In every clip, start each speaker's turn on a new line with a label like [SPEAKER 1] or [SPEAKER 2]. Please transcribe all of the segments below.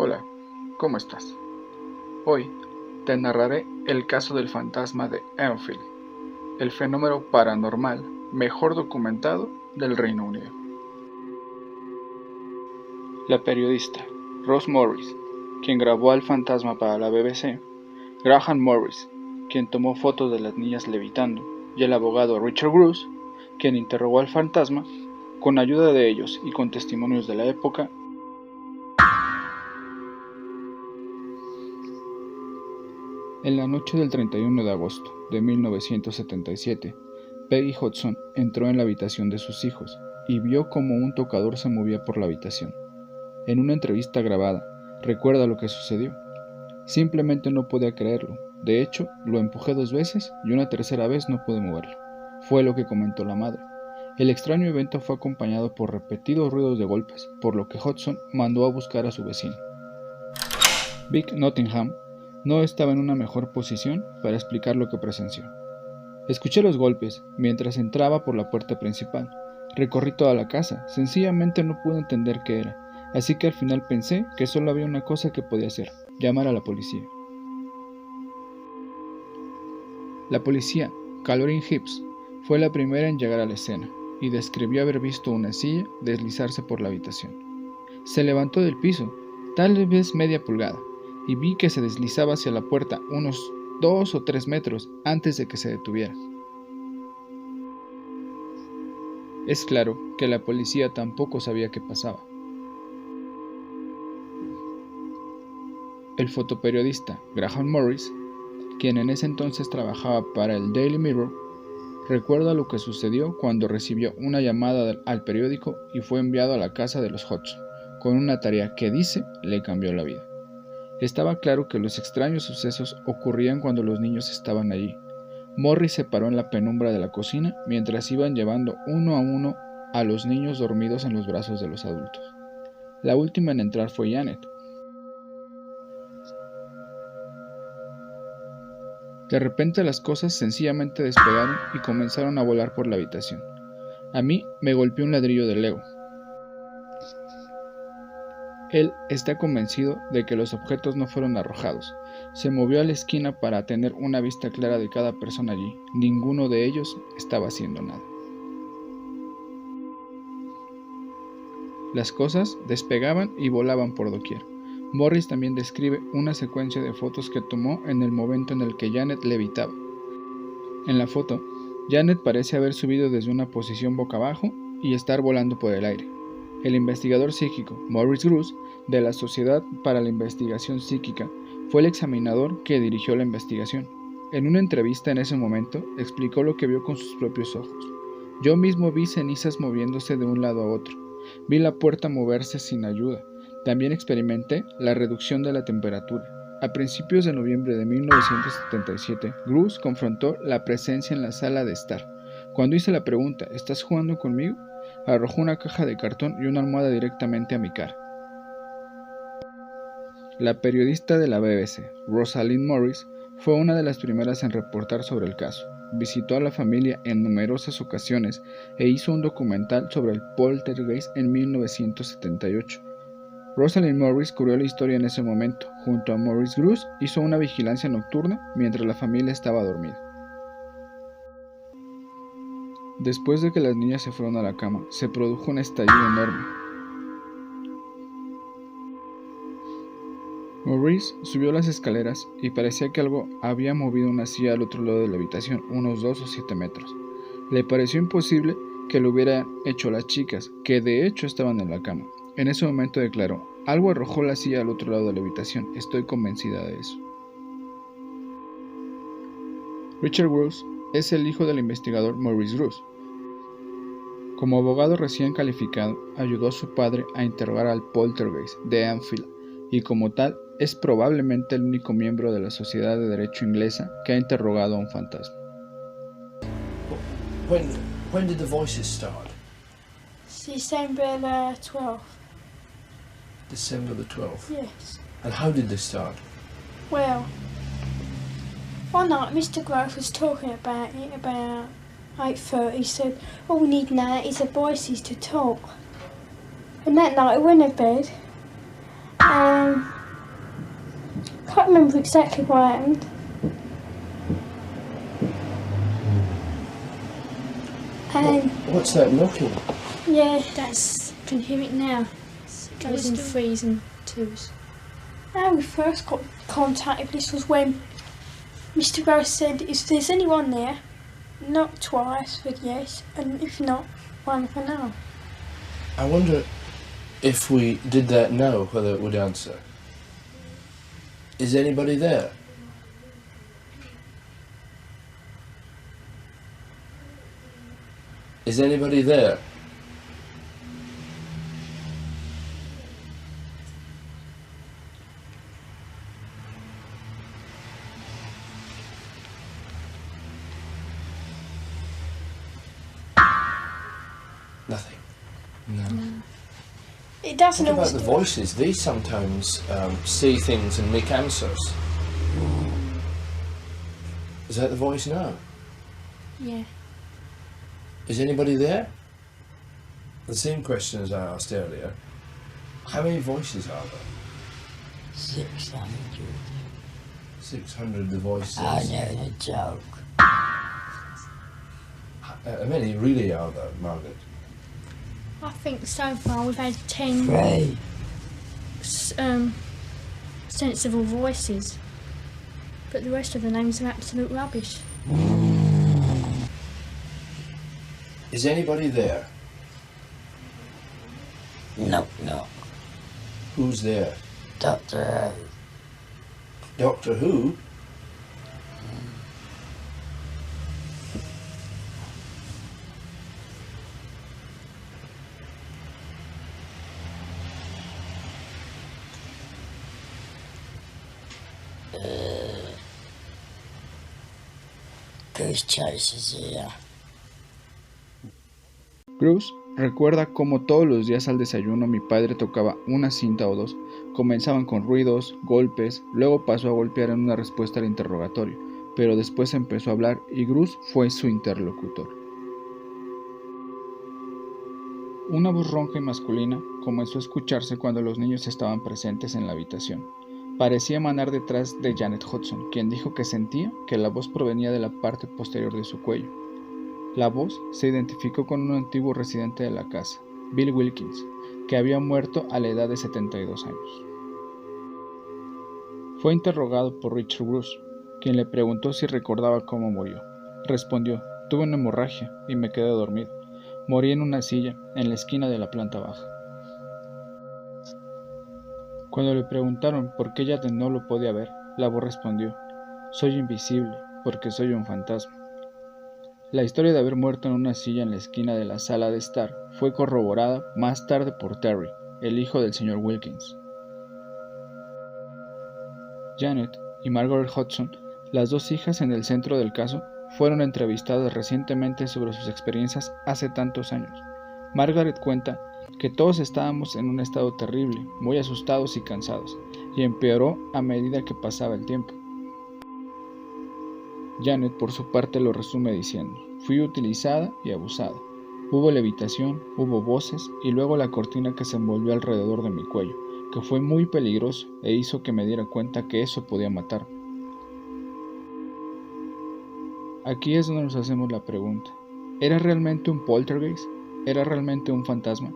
[SPEAKER 1] Hola, ¿cómo estás? Hoy te narraré el caso del fantasma de Enfield, el fenómeno paranormal mejor documentado del Reino Unido. La periodista Rose Morris, quien grabó al fantasma para la BBC, Graham Morris, quien tomó fotos de las niñas levitando, y el abogado Richard Bruce, quien interrogó al fantasma, con ayuda de ellos y con testimonios de la época. En la noche del 31 de agosto de 1977, Peggy Hudson entró en la habitación de sus hijos y vio cómo un tocador se movía por la habitación. En una entrevista grabada, recuerda lo que sucedió. Simplemente no podía creerlo. De hecho, lo empujé 2 veces y una tercera vez no pude moverlo. Fue lo que comentó la madre. El extraño evento fue acompañado por repetidos ruidos de golpes, por lo que Hudson mandó a buscar a su vecino. Vic Nottingham no estaba en una mejor posición para explicar lo que presenció. Escuché los golpes mientras entraba por la puerta principal. Recorrí toda la casa, sencillamente no pude entender qué era, así que al final pensé que solo había una cosa que podía hacer: llamar a la policía. La policía, Catherine Hibbs, fue la primera en llegar a la escena y describió haber visto una silla deslizarse por la habitación. Se levantó del piso, tal vez media pulgada, y vi que se deslizaba hacia la puerta unos 2 o 3 metros antes de que se detuviera. Es claro que la policía tampoco sabía qué pasaba. El fotoperiodista Graham Morris, quien en ese entonces trabajaba para el Daily Mirror, recuerda lo que sucedió cuando recibió una llamada al periódico y fue enviado a la casa de los Hudson, con una tarea que dice le cambió la vida. Estaba claro que los extraños sucesos ocurrían cuando los niños estaban allí. Morris se paró en la penumbra de la cocina mientras iban llevando uno a uno a los niños dormidos en los brazos de los adultos. La última en entrar fue Janet. De repente las cosas sencillamente despegaron y comenzaron a volar por la habitación. A mí me golpeó un ladrillo de Lego. Él está convencido de que los objetos no fueron arrojados. Se movió a la esquina para tener una vista clara de cada persona allí. Ninguno de ellos estaba haciendo nada. Las cosas despegaban y volaban por doquier. Morris también describe una secuencia de fotos que tomó en el momento en el que Janet levitaba. En la foto, Janet parece haber subido desde una posición boca abajo y estar volando por el aire. El investigador psíquico Maurice Grosse, de la Sociedad para la Investigación Psíquica, fue el examinador que dirigió la investigación. En una entrevista en ese momento, explicó lo que vio con sus propios ojos. Yo mismo vi cenizas moviéndose de un lado a otro. Vi la puerta moverse sin ayuda. También experimenté la reducción de la temperatura. A principios de noviembre de 1977, Grosse confrontó la presencia en la sala de estar. Cuando hice la pregunta, ¿estás jugando conmigo?, arrojó una caja de cartón y una almohada directamente a mi cara. La periodista de la BBC, Rosalind Morris, fue una de las primeras en reportar sobre el caso. Visitó a la familia en numerosas ocasiones e hizo un documental sobre el poltergeist en 1978. Rosalind Morris cubrió la historia en ese momento. Junto a Maurice Grosse hizo una vigilancia nocturna mientras la familia estaba dormida. Después de que las niñas se fueron a la cama, se produjo un estallido enorme. Maurice subió las escaleras y parecía que algo había movido una silla al otro lado de la habitación, unos 2 o 7 metros. Le pareció imposible que lo hubieran hecho las chicas, que de hecho estaban en la cama. En ese momento declaró: algo arrojó la silla al otro lado de la habitación, estoy convencida de eso. Richard Grosse es el hijo del investigador Maurice Grosse. Como abogado recién calificado, ayudó a su padre a interrogar al poltergeist de Enfield y como tal es probablemente el único miembro de la Sociedad de Derecho Inglesa que ha interrogado a un fantasma.
[SPEAKER 2] When did the voices start?
[SPEAKER 3] December the 12th.
[SPEAKER 2] December the 12th?
[SPEAKER 3] Yes.
[SPEAKER 2] And how did they start?
[SPEAKER 3] Well, one night Mr. Grove was talking about it about 8:30. He said, all we need now is the voices to talk. And that night I went to bed and Can't remember exactly what happened. And
[SPEAKER 2] What's that knocking?
[SPEAKER 3] yeah,
[SPEAKER 4] Can you hear it now? It goes in threes and twos.
[SPEAKER 3] how we first got contacted, this was when Mr. Grouse said, if there's anyone there, knock twice for yes, and if not, one for no.
[SPEAKER 2] I wonder if we did that now, whether it would answer. Is anybody there? Is anybody there? Nothing. No.
[SPEAKER 3] It doesn't
[SPEAKER 2] What about
[SPEAKER 3] always
[SPEAKER 2] the
[SPEAKER 3] do
[SPEAKER 2] voices? They sometimes say things and make answers. Is that the voice now?
[SPEAKER 4] Yeah.
[SPEAKER 2] Is anybody there? The same question as I asked earlier. How many voices are there?
[SPEAKER 5] 600.
[SPEAKER 2] 600 the voices.
[SPEAKER 5] I know the joke.
[SPEAKER 2] How many really are there, Margaret?
[SPEAKER 4] I think so far we've had 10
[SPEAKER 5] Three.
[SPEAKER 4] sensible voices. But the rest of the names are absolute rubbish.
[SPEAKER 2] Is anybody there?
[SPEAKER 5] No, no.
[SPEAKER 2] Who's there?
[SPEAKER 5] Doctor
[SPEAKER 2] Doctor Who?
[SPEAKER 5] Goose Chaser's here.
[SPEAKER 1] Bruce recuerda cómo todos los días al desayuno mi padre tocaba una cinta o dos. Comenzaban con ruidos, golpes, luego pasó a golpear en una respuesta al interrogatorio, pero después empezó a hablar y Bruce fue su interlocutor. Una voz ronca y masculina comenzó a escucharse cuando los niños estaban presentes en la habitación. Parecía emanar detrás de Janet Hudson, quien dijo que sentía que la voz provenía de la parte posterior de su cuello. La voz se identificó con un antiguo residente de la casa, Bill Wilkins, que había muerto a la edad de 72 años. Fue interrogado por Richard Bruce, quien le preguntó si recordaba cómo murió. Respondió: tuve una hemorragia y me quedé dormido. Morí en una silla en la esquina de la planta baja. Cuando le preguntaron por qué Janet no lo podía ver, la voz respondió: soy invisible porque soy un fantasma. La historia de haber muerto en una silla en la esquina de la sala de estar fue corroborada más tarde por Terry, el hijo del señor Wilkins. Janet y Margaret Hudson, las dos hijas en el centro del caso, fueron entrevistadas recientemente sobre sus experiencias hace tantos años. Margaret cuenta que todos estábamos en un estado terrible, muy asustados y cansados, y empeoró a medida que pasaba el tiempo. Janet, por su parte, lo resume diciendo: fui utilizada y abusada. Hubo levitación, hubo voces y luego la cortina que se envolvió alrededor de mi cuello, que fue muy peligroso e hizo que me diera cuenta que eso podía matarme. Aquí es donde nos hacemos la pregunta: ¿era realmente un poltergeist? ¿Era realmente un fantasma?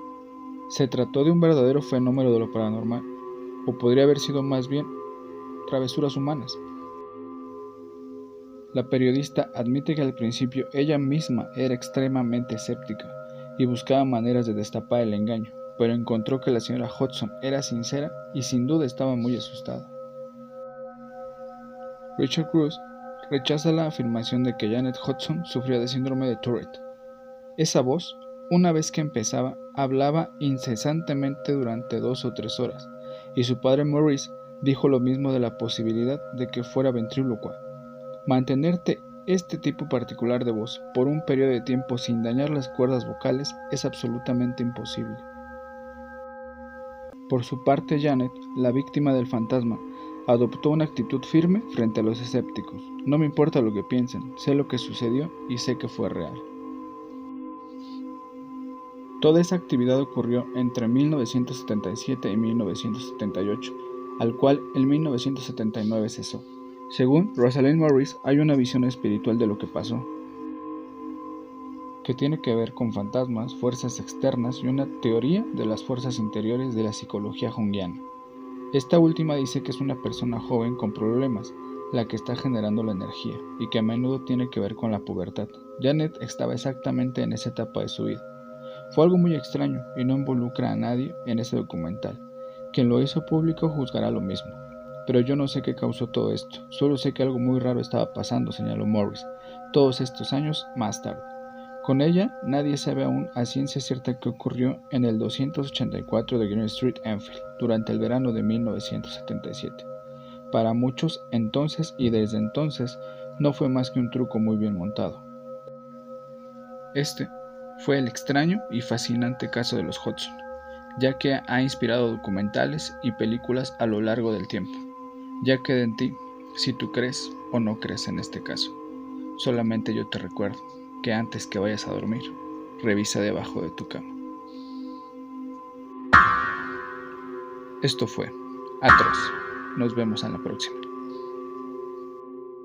[SPEAKER 1] ¿Se trató de un verdadero fenómeno de lo paranormal? ¿O podría haber sido más bien travesuras humanas? La periodista admite que al principio ella misma era extremadamente escéptica y buscaba maneras de destapar el engaño, pero encontró que la señora Hudson era sincera y sin duda estaba muy asustada. Richard Cruz rechaza la afirmación de que Janet Hudson sufría de síndrome de Tourette. Esa voz, una vez que empezaba, hablaba incesantemente durante 2 o 3 horas, y su padre Maurice dijo lo mismo de la posibilidad de que fuera ventrílocua. Mantenerte este tipo particular de voz por un periodo de tiempo sin dañar las cuerdas vocales es absolutamente imposible. Por su parte, Janet, la víctima del fantasma, adoptó una actitud firme frente a los escépticos. No me importa lo que piensen, sé lo que sucedió y sé que fue real. Toda esa actividad ocurrió entre 1977 y 1978, al cual en 1979 cesó. Según Rosalind Morris, hay una visión espiritual de lo que pasó, que tiene que ver con fantasmas, fuerzas externas y una teoría de las fuerzas interiores de la psicología junguiana. Esta última dice que es una persona joven con problemas, la que está generando la energía, y que a menudo tiene que ver con la pubertad. Janet estaba exactamente en esa etapa de su vida. Fue algo muy extraño y no involucra a nadie en ese documental. Quien lo hizo público juzgará lo mismo. Pero yo no sé qué causó todo esto, solo sé que algo muy raro estaba pasando, señaló Morris, todos estos años más tarde. Con ella, nadie sabe aún a ciencia cierta qué ocurrió en el 284 de Green Street, Enfield, durante el verano de 1977. Para muchos, entonces y desde entonces, no fue más que un truco muy bien montado. Este fue el extraño y fascinante caso de los Hudson, ya que ha inspirado documentales y películas a lo largo del tiempo. Ya queda en ti si tú crees o no crees en este caso. Solamente yo te recuerdo que antes que vayas a dormir, revisa debajo de tu cama. Esto fue Atroz. Nos vemos en la próxima.